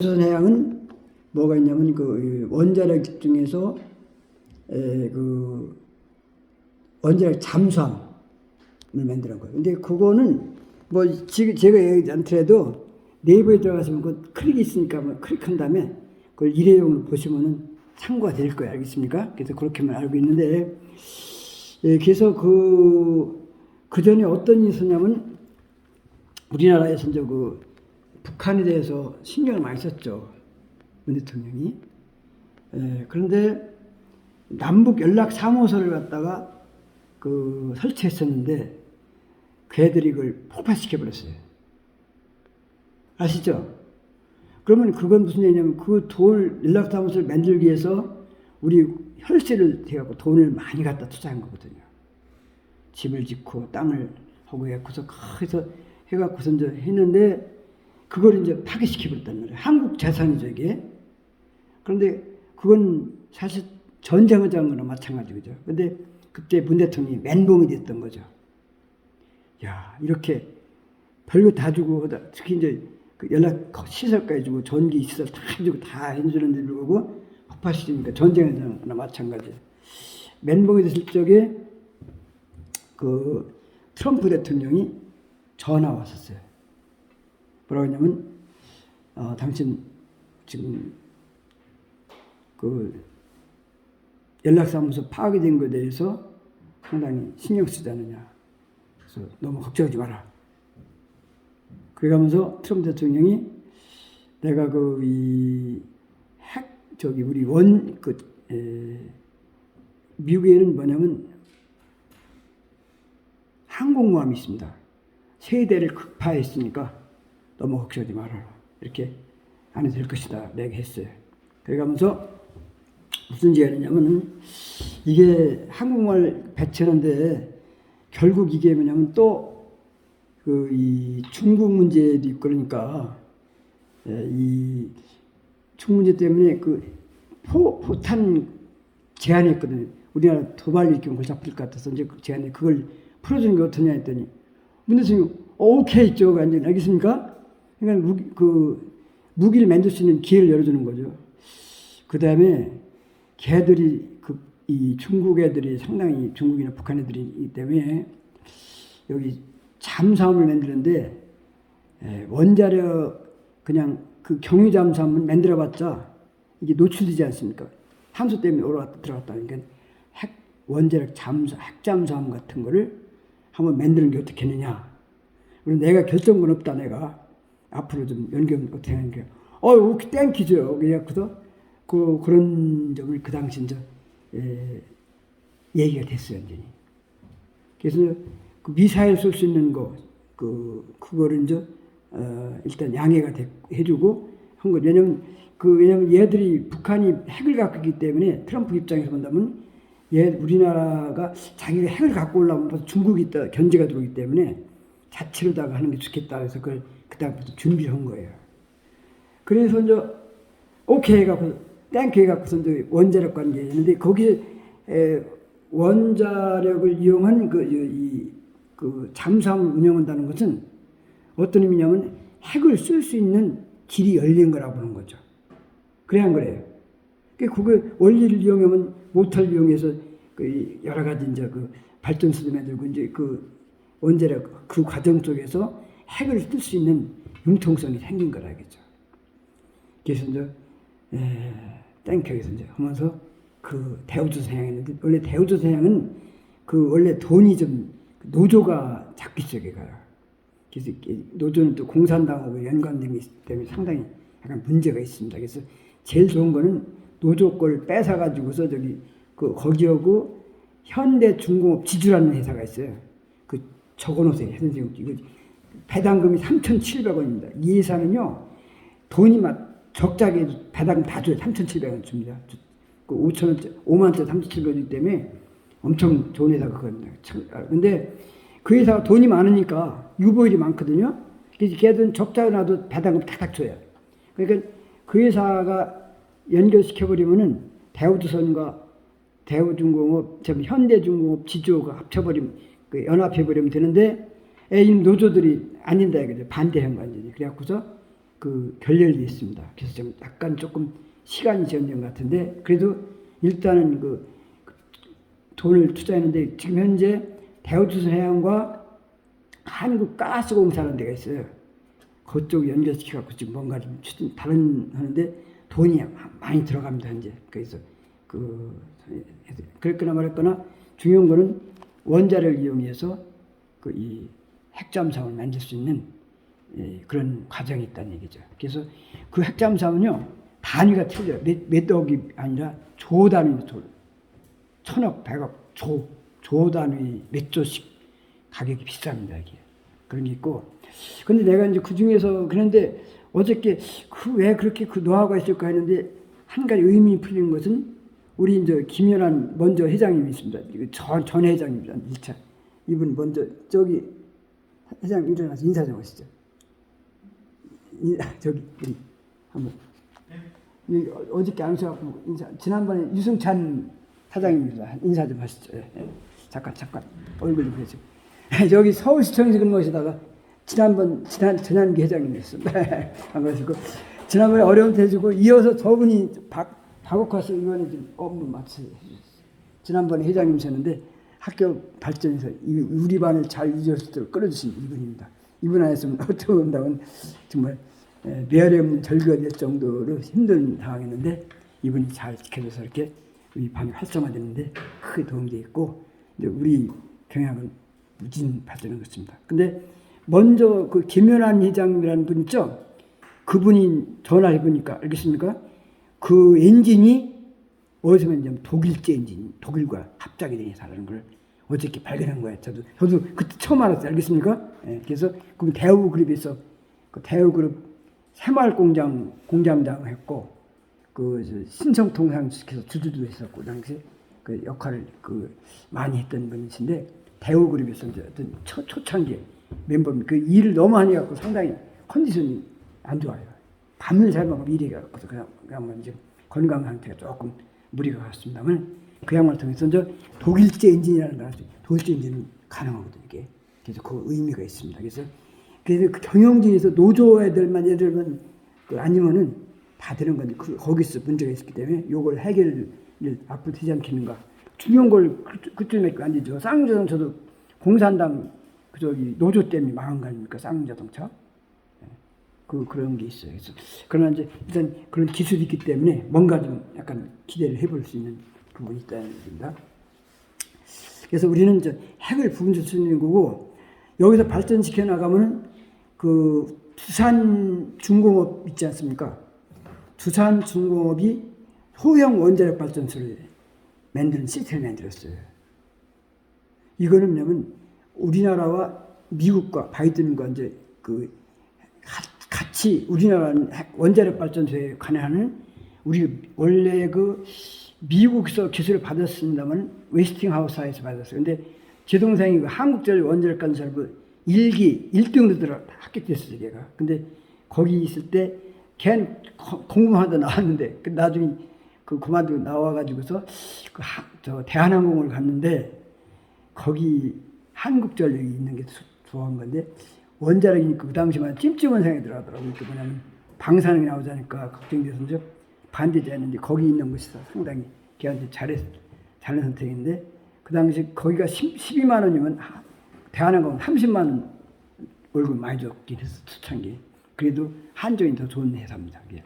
해양은 뭐가 있냐면 그 원자력 중에서 그 원자력 잠수함을 만드는 거예요. 근데 그거는 뭐 지금 제가 얘기하지 않더라도 네이버에 들어가시면 그 클릭이 있으니까 뭐 클릭한 다음에 그걸 일회용으로 보시면은 참고가 될 거예요. 알겠습니까? 그래서 그렇게만 알고 있는데, 그래서 그 전에 어떤 일이 있었냐면 우리나라에서 이제 그 북한에 대해서 신경을 많이 썼죠. 문 대통령이. 그런데 남북 연락 사무소를 갖다가 설치했었는데 걔들이 그걸 폭파시켜 버렸어요. 아시죠? 그러면 그건 무슨 얘기냐면 그 연락 사무소를 만들기 위해서 우리 혈세를 대갖고 돈을 많이 갖다 투자한 거거든요. 집을 짓고 땅을 하고 해갖고서 거기서 해갖고서 이제 했는데 그걸 이제 파괴시켜 버렸단 말이에요. 한국 재산이죠, 이게. 그런데 그건 사실 전쟁을 한 거나 마찬가지죠. 근데 그때 문 대통령이 멘붕이 됐던 거죠. 야, 이렇게 별거 다 주고, 특히 이제 그 연락 시설까지 주고, 전기 시설 다 주고 다 해주는데 불구하고 폭파시키니까 전쟁을 한 거나 마찬가지. 멘붕이 됐을 적에 그 트럼프 대통령이 전화 왔었어요. 뭐라고 했냐면, 당신 지금 그 연락사무소 파괴된 것에 대해서 상당히 신경 쓰지 않느냐. 그래서 너무 걱정하지 마라. 그래가면서 트럼프 대통령이 내가 미국에는 뭐냐면 항공모함이 있습니다. 세 대를 극파했으니까 너무 걱정하지 말아라. 이렇게 안 해도 될 것이다. 내가 했어요. 그래가면서 무슨 얘기하냐면은 이게 한국말 배치하는데 결국 이게 뭐냐면 또 이 중국 문제도 있고 그러니까 이 중국 문제 때문에 그 포탄 제한했거든요. 우리나라 도발 일으키면 그걸 잡힐 것 같아서 이제 제한해 그걸 풀어주는 게 어떠냐 했더니 문 대통령이 오케이 있죠. 완전히 알겠습니까? 그러니까 무기를 만들 수 있는 기회를 열어주는 거죠. 그 다음에 걔들이 이 중국 애들이 상당히 중국이나 북한 애들이기 때문에 여기 잠수함을 만드는데 원자력 그냥 그 경유 잠수함을 만들어봤자 이게 노출되지 않습니까? 탄소 때문에 올라갔다 들어갔다 하니까 원자력 핵잠수함 같은 거를 한번 만드는 게 어떻겠느냐. 그리고 내가 결정권 없다. 내가 앞으로 좀 연결 어떻게 하는 게 오케이 땡큐죠. 그래서 그런 점을 그 당시 이제 얘기가 됐어요, 완전히. 그래서 그 미사일 쏠 수 있는 그거를 이제 일단 양해가 해주고 한 거. 왜냐면 얘들이 북한이 핵을 갖고 있기 때문에 트럼프 입장에서 본다면 우리나라가 자기가 핵을 갖고 올라오면 중국이 또 견제가 들어오기 때문에 자체로다가 하는 게 좋겠다. 그래서 그걸 그다음부터 준비를 한 거예요. 그래서 이제 오케이 해갖고 땡큐 해갖고서 이제 원자력 관계였는데 거기에 원자력을 이용한 그 잠수함을 운영한다는 것은 어떤 의미냐면 핵을 쓸 수 있는 길이 열린 거라고 보는 거죠. 그래야 한 거래요. 그게 원리를 이용하면 모터를 이용해서 여러 가지 이제 발전소도 만들고 이제 원자력 그 과정 속에서 핵을 쓸 수 있는 융통성이 생긴 거라겠죠. 그래서 이제 땡큐에서 이제 하면서 대우조선해양했는데 원래 대우조선해양은 원래 돈이 좀 노조가 잡기 쪽에 가요. 그래서 노조는 또 공산당하고 연관됨이 있기 때문에 상당히 약간 문제가 있습니다. 그래서 제일 좋은 거는 노조 걸 뺏어가지고서 거기하고 현대중공업 지주라는 회사가 있어요. 적어놓으세요. 선생님, 이거 배당금이 3,700원입니다. 이 회사는요, 돈이 적자게 배당금 다 줘요. 3,700원 줍니다. 5만원짜리 3,700원이기 때문에 엄청 좋은 회사가 그겁니다. 근데 그 회사가 돈이 많으니까 유보율이 많거든요. 그래서 걔들은 적자가 나도 배당금 탁탁 줘요. 그러니까 그 회사가 연결시켜버리면은 대우조선과 대우중공업, 현대중공업 지주가 합쳐버리면, 연합해버리면 되는데, 이 노조들이 안 된다 이거죠. 반대한 거 완전히. 그래갖고서 그 결렬이 있습니다. 그래서 좀 약간 조금 시간이 지연된 것 같은데 그래도 일단은 그 돈을 투자했는데 지금 현재 대우조선해양과 한국가스공사라는 데가 있어요. 그쪽 연결시켜갖고 지금 뭔가 좀 다른 하는데 돈이 많이 들어갑니다 현재. 그래서 그랬거나 말했거나 중요한 거는 원자력을 이용해서 그 이 핵잠수함을 만들 수 있는 그런 과정이 있다는 얘기죠. 그래서 그 핵잠수함은요 단위가 틀려요. 몇 억이 아니라 조 단위, 천억, 백억, 조 단위 몇 조씩 가격이 비쌉니다 이게. 그런 게 있고. 근데 내가 이제 그 중에서 그런데 어저께 왜 그렇게 그 노하우가 있을까 했는데 한 가지 의미 풀리는 것은 우리 이제 김연한 먼저 회장님이 있습니다. 전 회장입니다. 1차. 이분 먼저 저기 회장님 일어나서 인사 좀 하시죠. 저기 우리 한번 어저께 안 오셔갖고 인사. 지난번에 유승찬 사장님입니다. 인사 좀 하시죠. 잠깐 얼굴 좀 보세요. 여기 서울시청에서 근무 하시다가 전환기 회장님이었습니다. 반갑습니다. 지난번에 어려운 때 해주고 이어서 저분이 박옥화서 의원이 좀 업무 맡으셨어요. 지난번에 회장님이셨는데 학교 발전에서 우리 반을 잘 유지할 수 있도록 끌어주신 이분입니다. 이분 안 했으면 어떻게 본다면 정말 메아리 없는 절규가 될 정도로 힘든 상황이었는데 이분이 잘 지켜줘서 이렇게 우리 반이 활성화되는데 크게 도움이 되어 있고 이제 우리 경향은 무진 발전한 것입니다. 근데 먼저 그 김연한 회장이라는 분 있죠? 그분이 전화해 보니까 알겠습니까? 그 엔진이 어디서 봤냐면 독일제 엔진, 독일과 합작이 된 회사라는 걸 어저께 발견한 거예요. 저도 그때 처음 알았어요. 알겠습니까? 그래서 그 대우그룹에서 그 대우그룹 새마을 공장장 했고 그 신성통상시켜서 주주도 했었고 당시에 그 역할을 많이 했던 분이신데 대우그룹에서 이제 어떤 초창기 멤버입니다. 그 일을 너무 많이 갖고 상당히 컨디션이 안 좋아요. 밤을 잘 먹으면 일이 갖고서 그냥 이제 건강 상태가 조금 무리가 갔습니다만 그 양반을 통해서 이제 독일제 엔진이라는 걸 알았어요. 독일제 엔진은 가능하거든요. 이게. 그래서 그 의미가 있습니다. 그래서 그 경영진에서 노조 애들만 아니면은 다 되는 건데 거기서 문제가 있었기 때문에 요걸 해결을 앞으로 되지 않겠는가. 중요한 걸 그쯤에 안 되죠. 쌍용자동차도 공산당 노조 때문에 망한 거 아닙니까? 쌍용자동차. 그런 게 있어요. 그래서 그러나 이제 일단 그런 기술이 있기 때문에 뭔가 좀 약간 기대를 해볼 수 있는 부분이 있다는 얘기입니다. 그래서 우리는 이제 핵을 부분적으로 쓰는 거고 여기서 발전시켜 나가면은 그 두산중공업 있지 않습니까? 두산중공업이 소형 원자력 발전소를 만드는 시스템을 만들었어요. 이거는 뭐냐면 우리나라와 미국과 바이든과 이제 같이 우리나라는 원자력 발전소에 관여하는 우리 원래 미국에서 기술을 받았습니다만 웨스팅하우스에서 받았어요. 근데 제 동생이 한국전력 원자력 건설부 1등으로 합격됐어요, 걔가. 근데 거기 있을 때 걔는 공부하다 나왔는데 나중에 그만두고 나와가지고서 저 대한항공을 갔는데 거기 한국전력이 있는 게 좋아한 건데 원자력이니까 그 당시만 찜찜한 생각이 들어가더라고요. 뭐냐면 방사능이 나오자니까 걱정돼서 이제 반대했는데 거기 있는 것이 상당히 걔한테 잘한 선택인데 그 당시 거기가 12만 원이면 대한항공은 30만 원 월급 많이 줬긴 했어. 초창기. 그래도 한전이 더 좋은 회사입니다. 그게.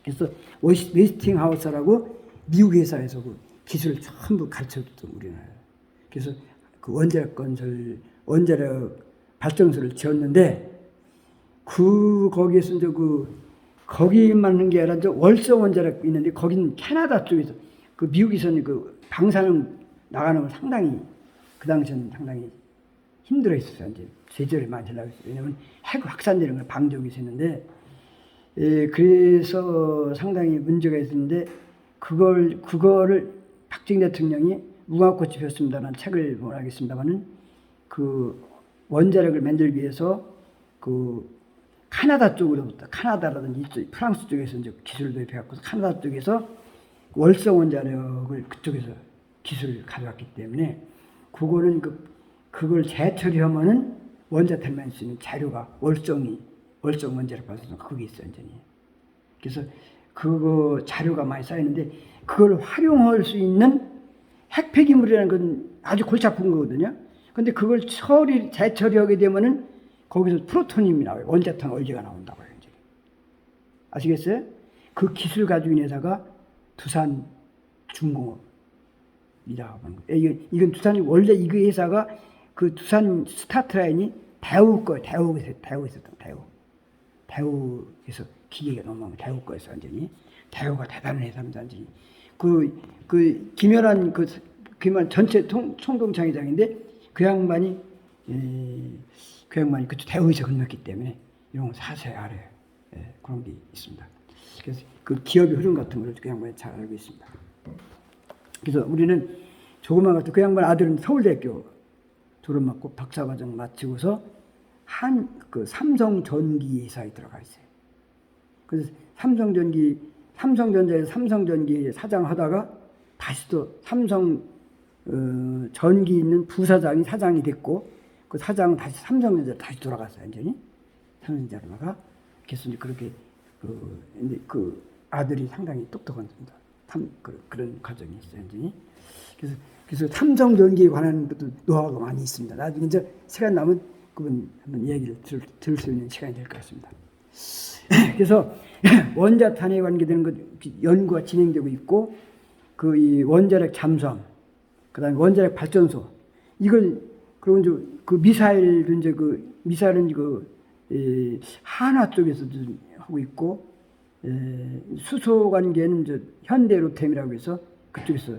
그래서 웨스팅하우스라고 미국 회사에서 그 기술을 전부 가르쳐줬던 우리나라. 그래서 그 원자력 발전소를 지었는데 거기에서 이제 거기만 한 게 아니라 이제 월성 원자력 있는데 거기는 캐나다 쪽에서 미국에서는 방사능 나가는 걸 상당히 그 당시에는 상당히 힘들어 했었어요. 이제 제재를 많이 하려고 했어요. 왜냐면 핵 확산되는 걸 방지하기 위해서 했는데 그래서 상당히 문제가 있었는데 그거를 박정희 대통령이 무궁화꽃이 피었습니다라는 책을 하겠습니다만은 원자력을 만들기 위해서 카나다 쪽으로부터 카나다라든지 프랑스 쪽에서 이제 기술을 도입해갖고 카나다 쪽에서 월성 원자력을 그쪽에서 기술을 가져왔기 때문에 그걸 재처리하면은 원자탄 만들 수 있는 자료가 월성이 월성 원자력 발전소 거기 있어 완전히. 그래서 그거 자료가 많이 쌓이는데 그걸 활용할 수 있는 핵폐기물이라는 건 아주 골치 아픈 거거든요. 근데 그걸 재처리하게 되면은 거기서 프로토늄이 나와요. 원자탄 얼지가 나온다고요. 이제. 아시겠어요? 그 기술 가지고 있는 회사가 두산 중공업이라고 하는 거예요. 이건 두산이 원래 이 회사가 그 두산 스타트라인이 대우 거예요. 대우 있었던 대우에서 기계가 넘어가면 대우 거였어 완전히. 대우가 대단한 회사입니다 완전히. 김연한 김연 전체 총동창회장인데 그 양반이 그쪽 대우에서 근무했기 때문에 이런 거 자세히 알아요. 예, 그런 게 있습니다. 그래서 그 기업의 흐름 같은 걸 그 양반이 잘 알고 있습니다. 그래서 우리는 조그만 것도 그 양반 아들은 서울대학교 졸업 맞고 박사과정 마치고서 그 삼성전기 회사에 들어가 있어요. 그래서 삼성전자에서 삼성전기 사장 하다가 다시 또 삼성 전기 있는 부사장이 사장이 됐고 그 사장은 다시 삼성전자 다시 돌아갔어요. 완전히 삼성전자로 나가. 그래서 이제 그렇게 그 아들이 상당히 똑똑한 그런 과정이 있어요. 완전히. 그래서 삼성전기에 관한 것도 노하우가 많이 있습니다. 나중에 이제 시간 나면 그분 한번 이야기를 들을 수 있는 시간이 될 것 같습니다. 그래서 원자탄에 관계되는 것 연구가 진행되고 있고 이 원자력 잠수함, 그다음에 원자력 발전소 이걸 그리고 이제 그 미사일도 이제 미사일은 한화 쪽에서도 하고 있고 수소 관계는 이제 현대로템이라고 해서 그쪽에서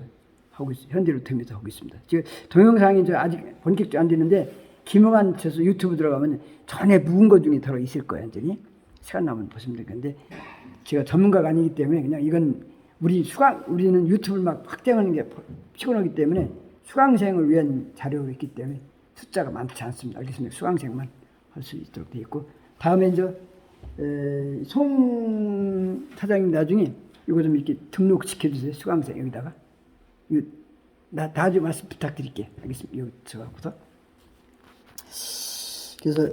하고 있어요. 현대로템에서 하고 있습니다. 지금 동영상이 이제 아직 본격적으로 안 되는데 김영한 채소 유튜브 들어가면 전에 묵은 것 중에 들어 있을 거예요. 완전히 시간 나면 보시면 될 건데 제가 전문가가 아니기 때문에 그냥 이건 우리는 유튜브를 막 확장하는 게 피곤하기 때문에 수강생을 위한 자료가 있기 때문에 숫자가 많지 않습니다. 알겠습니다. 수강생만 할 수 있도록 되어 있고 다음에 이제 송 사장님 나중에 이거 좀 이렇게 등록시켜 주세요. 수강생 여기다가 나중에 말씀 부탁드릴게요. 알겠습니다. 여기 들어가고서 그래서